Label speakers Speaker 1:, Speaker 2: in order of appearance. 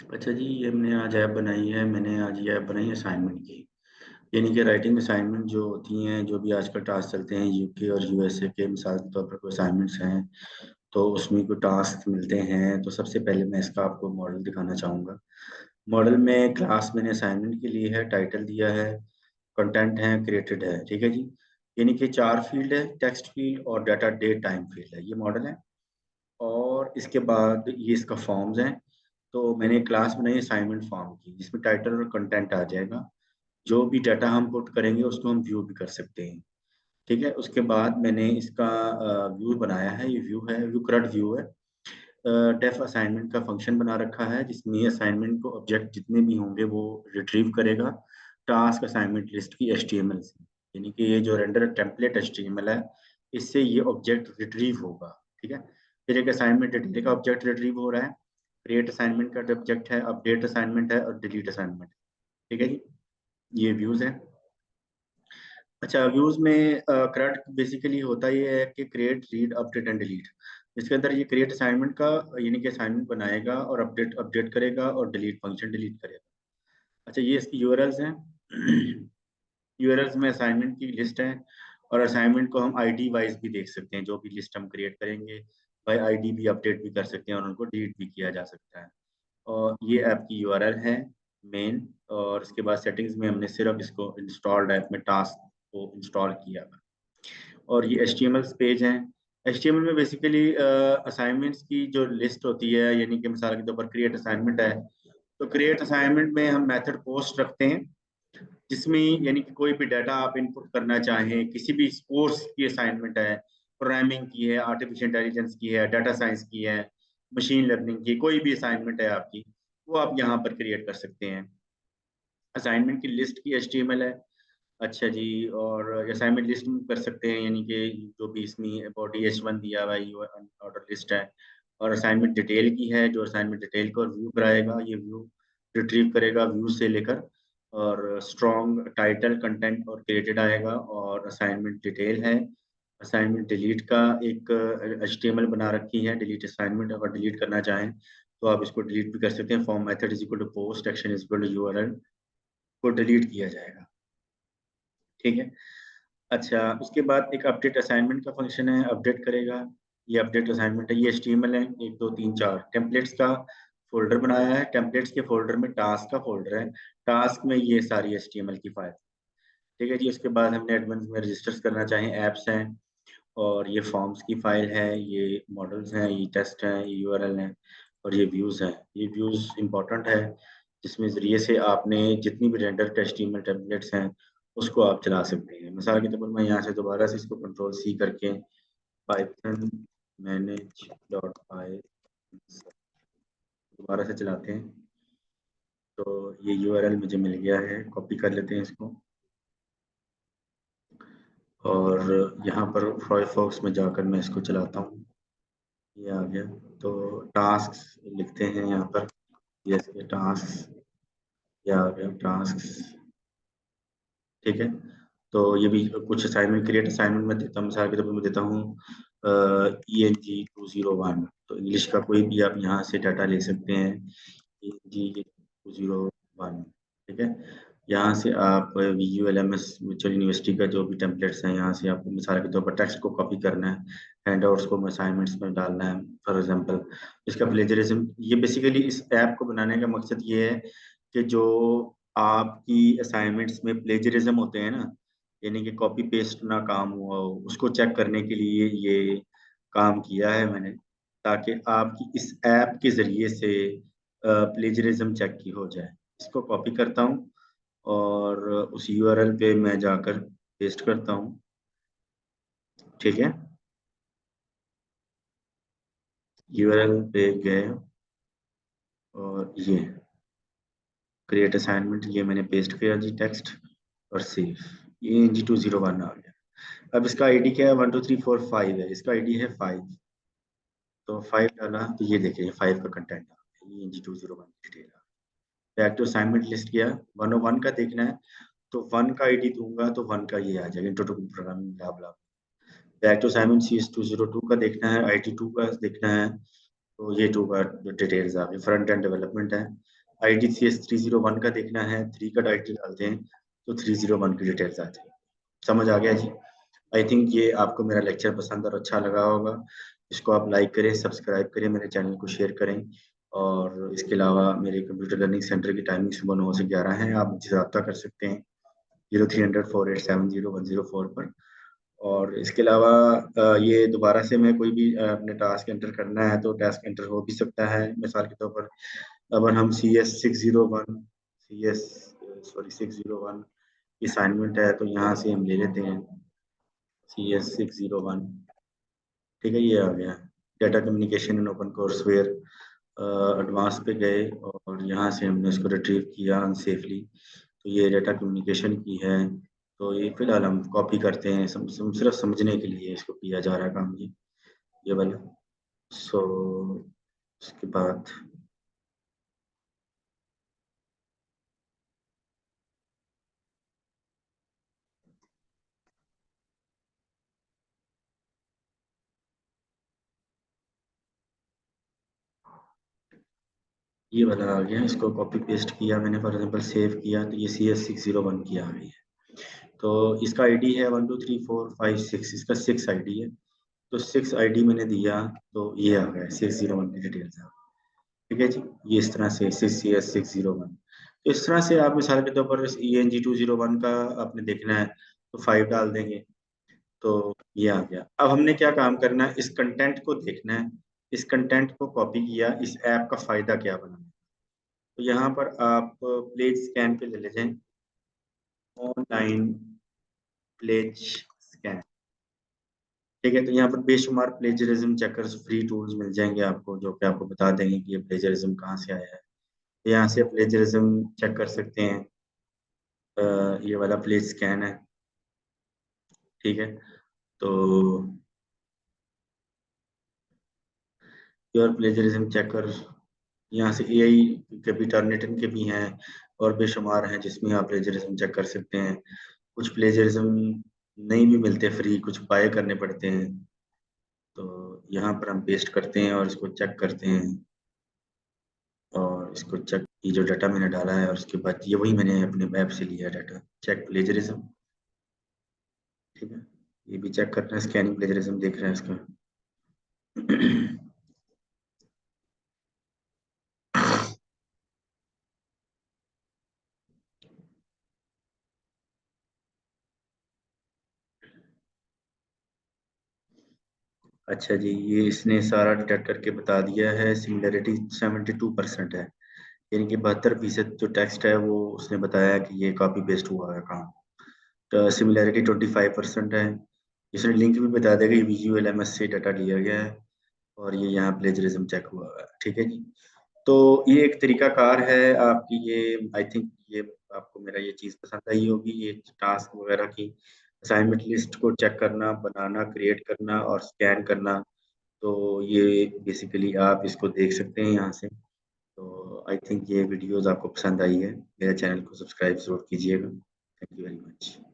Speaker 1: अच्छा जी, ये हमने आज ऐप बनाई है। मैंने आज ये ऐप बनाई है असाइनमेंट की। यानी कि राइटिंग असाइनमेंट जो होती हैं, जो भी आजकल टास्क चलते हैं यूके और यूएसए के, मिसाल के तौर पर कोई असाइनमेंट्स हैं, तो उसमें कोई टास्क मिलते हैं। तो सबसे पहले मैं इसका आपको मॉडल दिखाना चाहूँगा। मॉडल में क्लास मैंने असाइनमेंट के लिए है, टाइटल दिया है, कंटेंट है, क्रिएटेड है। ठीक है जी। यानी कि 4 फील्ड है, टेक्स्ट फील्ड और डाटा डेट टाइम फील्ड है। ये मॉडल है। और इसके बाद ये इसका फॉर्म्स हैं। तो मैंने एक क्लास बनाई असाइनमेंट फॉर्म की, जिसमें टाइटल और कंटेंट आ जाएगा। जो भी डाटा हम पुट करेंगे उसको हम व्यू भी कर सकते हैं। ठीक है। उसके बाद मैंने इसका व्यू बनाया है। ये व्यू है, व्यू क्रड व्यू है। डेफ असाइनमेंट का फंक्शन बना रखा है, जिसमें असाइनमेंट को ऑब्जेक्ट जितने भी होंगे वो रिट्रीव करेगा टास्क असाइनमेंट लिस्ट की एचटीएमएल से। यानी कि ये जो रेंडर टेम्पलेट एचटीएमएल है, इससे ये ऑब्जेक्ट रिट्रीव होगा। ठीक है। फिर एक असाइनमेंट डिटेल का ऑब्जेक्ट रिट्रीव हो रहा है, क्रिएट असाइनमेंट का ऑब्जेक्ट है, अपडेट असाइनमेंट है और डिलीट असाइनमेंट। ठीक है जी। ये व्यूज है। अच्छा, व्यूज में CRUD बेसिकली होता ये है कि create, read, update and delete. इसके अंदर ये क्रिएट असाइनमेंट का, यानी कि असाइनमेंट बनाएगा और अपडेट अपडेट करेगा और डिलीट फंक्शन डिलीट करेगा। अच्छा, ये इसकी यूआरएल्स हैं। यूआरएल्स में असाइनमेंट की लिस्ट है। और असाइनमेंट को हम आईडी वाइज भी देख सकते हैं। जो भी लिस्ट हम क्रिएट करेंगे बाय आईडी भी अपडेट भी कर सकते हैं और उनको डिलीट भी किया जा सकता है। और ये ऐप की यूआरएल है मेन। और इसके बाद सेटिंग्स में हमने सिर्फ इसको इंस्टॉल्ड ऐप में टास्क को इंस्टॉल किया हुआ। और ये एचटीएमएल पेज हैं। एचटीएमएल में बेसिकली असाइनमेंट्स की जो लिस्ट होती है, यानी कि मिसाल के तौर पर क्रिएट असाइनमेंट है, तो क्रिएट असाइनमेंट में हम मेथड पोस्ट रखते हैं, जिसमें यानी कि कोई भी डाटा आप इनपुट करना चाहें, किसी भी कोर्स की असाइनमेंट है, प्रोग्रामिंग की है, आर्टिफिशियल इंटेलिजेंस की है, डाटा साइंस की है, मशीन लर्निंग की, कोई भी असाइनमेंट है आपकी, वो आप यहाँ पर क्रिएट कर सकते हैं। असाइनमेंट की लिस्ट की एचटीएमएल है। अच्छा जी। और असाइनमेंट लिस्ट में कर सकते हैं, यानी कि जो भी इसमें बॉडी H1 दिया हुआ है, ये ऑर्डर लिस्ट है। और असाइनमेंट डिटेल की है, जो असाइनमेंट डिटेल को व्यू कराएगा, ये व्यू रिट्रीव करेगा व्यू से लेकर। और स्ट्रॉन्ग टाइटल, कंटेंट और क्रिएटेड आएगा। और असाइनमेंट डिटेल है। असाइनमेंट डिलीट का एक HTML बना रखी है, डिलीट असाइनमेंट। अगर डिलीट करना चाहें तो आप इसको डिलीट भी कर सकते हैं। Form method is equal to post, action is equal to URL, को डिलीट किया जाएगा। ठीक है। अच्छा, उसके बाद एक अपडेट असाइनमेंट का फंक्शन है, अपडेट करेगा। ये अपडेट असाइनमेंट है, ये HTML है, 1 2 3 4 टेम्पलेट्स का फोल्डर बनाया है। टेम्पलेट्स के फोल्डर में टास्क का फोल्डर है। टास्क में ये सारी HTML की फाइल। ठीक है जी। उसके बाद हमने एडवांस में रजिस्टर्स करना चाहें, ऐप्स हैं। और ये फॉर्म्स की फाइल है, ये मॉडल्स हैं, ये टेस्ट हैं, ये यूआरएल हैं। और ये व्यूज़ हैं। ये व्यूज़ इंपॉर्टेंट है, जिसमें ज़रिए से आपने जितनी भी रेंडर HTML टेम्पलेट्स हैं उसको आप चला सकते हैं। मिसाल के तौर पर मैं यहाँ से दोबारा से इसको कंट्रोल C करके पाइथन मैनेज डॉट पाई दोबारा से चलाते हैं, तो ये यूआरएल मुझे मिल गया है। कॉपी कर लेते हैं इसको। और यहाँ पर फायरफॉक्स में जाकर मैं इसको चलाता हूँ। ये आ गया। तो टास्क लिखते हैं यहाँ पर, यस, ये टास्क, ये आ गया टास्क। ठीक है। तो ये भी कुछ असाइनमेंट, क्रिएट असाइनमेंट में देता हूँ। मिसाल के तौर पर मैं देता हूँ ENG 201। तो इंग्लिश का कोई भी आप यहाँ से डाटा ले सकते हैं, ENG 201। ठीक है। यहाँ से आप VULMS वर्चुअल यूनिवर्सिटी का जो भी टेम्पलेट्स हैं, यहाँ से आपको मिसाल के तौर पर टेक्स्ट को कॉपी करना है, हैंडआउट्स को असाइनमेंट्स में डालना है फॉर एग्जांपल। इसका प्लेजरिज्म, ये बेसिकली इस ऐप को बनाने का मकसद ये है कि जो आपकी असाइनमेंट्स में प्लेजरिज्म होते हैं ना, यानी कि कॉपी पेस्ट ना काम हुआ हो, उसको चेक करने के लिए ये काम किया है मैंने, ताकि आपकी इस ऐप के ज़रिए से प्लेजरिज्म चेक की हो जाए। इसको कॉपी करता हूँ और उस यूआरएल पे मैं जाकर पेस्ट करता हूँ। ठीक है। यूआरएल पे गए और ये क्रिएट असाइनमेंट, ये मैंने पेस्ट किया जी टेक्स्ट, और सेव। ये ENG 201 आ गया। अब इसका आईडी क्या है? 1 2 3 4 5 है। इसका आईडी है 5। तो 5 डाला तो ये देखिए 5 का कंटेंट आ गया। ये ENG 201 डिटेल आ गया। बैक टू असाइनमेंट लिस्ट किया, 101 का देखना है, तो 1 का आईडी दूंगा तो 1 का ये आ जाएगा, intro to programming blah blah. Back to assignment CS 202 का देखना है, IT 2 का देखना है, तो ये 2 का डिटेल्स आ गई। फ्रंट एंड डेवलपमेंट है, IDCS 301 का देखना है, 3 का टाइटल डालते हैं तो 301 की डिटेल्स आती है। समझ आ गया जी? आई थिंक ये आपको मेरा लेक्चर पसंद और अच्छा लगा होगा। इसको आप लाइक करें, सब्सक्राइब करें, मेरे चैनल को शेयर करें। और इसके अलावा मेरे कंप्यूटर लर्निंग सेंटर की टाइमिंग सुबह 9 से 11 है। आप मुझसे रब्ता कर सकते हैं 0300 4870 104 पर। और इसके अलावा ये दोबारा से मैं कोई भी अपने टास्क एंटर करना है तो टास्क एंटर हो भी सकता है। मिसाल के तौर पर अगर हम CS 601 असाइनमेंट है तो यहाँ से हम ले लेते हैं CS 601। ठीक है, ये आ गया data communication in open courseware. Advance पे गए और यहाँ से हमने इसको रिट्रीव किया अनसेफली, तो ये डाटा कम्युनिकेशन की है। तो ये फिलहाल हम कॉपी करते हैं, सिर्फ समझने के लिए इसको किया जा रहा है काम ये वाला। सो उसके बाद ये वाला आ गया, इसको कॉपी पेस्ट किया मैंने, फॉर एग्जाम्पल सेव किया तो ये CS 601 की आ गई है। तो इसका आईडी है 1 2 3 4 5 6, इसका 6 आईडी है। तो 6 आईडी मैंने दिया तो ये आ गया 601 की डिटेल्स आ गई। ठीक है जी, ये इस तरह से CS 601। तो इस तरह से आप मिसाल के तौर पर ENG 201 का आपने देखना है तो 5 डाल देंगे तो ये आ गया। अब हमने क्या काम करना है, इस कंटेंट को देखना है, इस कंटेंट को कॉपी किया, इस ऐप का फायदा क्या बना। तो यहाँ पर आप प्लेज स्कैन पे ले लेते हैं, ऑनलाइन प्लेज स्कैन। ठीक है, तो यहाँ पर बेशुमार प्लेजरिज्म चेकर्स फ्री टूल्स मिल जाएंगे आपको, जो कि आपको बता देंगे कि ये प्लेजरिज्म कहाँ से आया है। तो यहाँ से प्लेजरिज्म चेक कर सकते हैं। ये वाला प्लेज स्कैन है। ठीक है, तो योर प्लेजरिज्म चेकर, यहाँ से AI के भी टर्निटिन के भी हैं और बेशुमार हैं जिसमें आप प्लेजरिज्म चेक कर सकते हैं। कुछ प्लेजरिज्म नहीं भी मिलते फ्री, कुछ बाय करने पड़ते हैं। तो यहाँ पर हम पेस्ट करते हैं और इसको चेक करते हैं। और इसको चेक, ये जो डाटा मैंने डाला है और उसके बाद ये वही मैंने अपने ऐप से लिया है डाटा, चेक प्लेजरिज्म। ठीक है, ये भी चेक करना है, स्कैनिंग प्लेजरिज्म देख रहे हैं इसका। अच्छा जी, ये इसने सारा डिटेक्ट करके बता दिया है। सिमिलरिटी 72% है, यानी कि 72% जो टेक्स्ट है वो उसने बताया कि ये कॉपी पेस्ट हुआ है काम। तो सिमिलरिटी 25% है। इसने लिंक भी बता देगा ये VGLMS से डाटा लिया गया है और ये यहाँ प्लेजरिज्म चेक हुआ है। ठीक है जी, तो ये एक तरीका कार है आपकी। ये आई थिंक ये आपको मेरा ये चीज़ पसंद आई होगी, ये टास्क वगैरह की असाइनमेंट लिस्ट को चेक करना, बनाना, क्रिएट करना और स्कैन करना। तो ये बेसिकली आप इसको देख सकते हैं यहाँ से। तो आई थिंक ये वीडियोस आपको पसंद आई है। मेरे चैनल को सब्सक्राइब जरूर कीजिएगा। Thank you very much.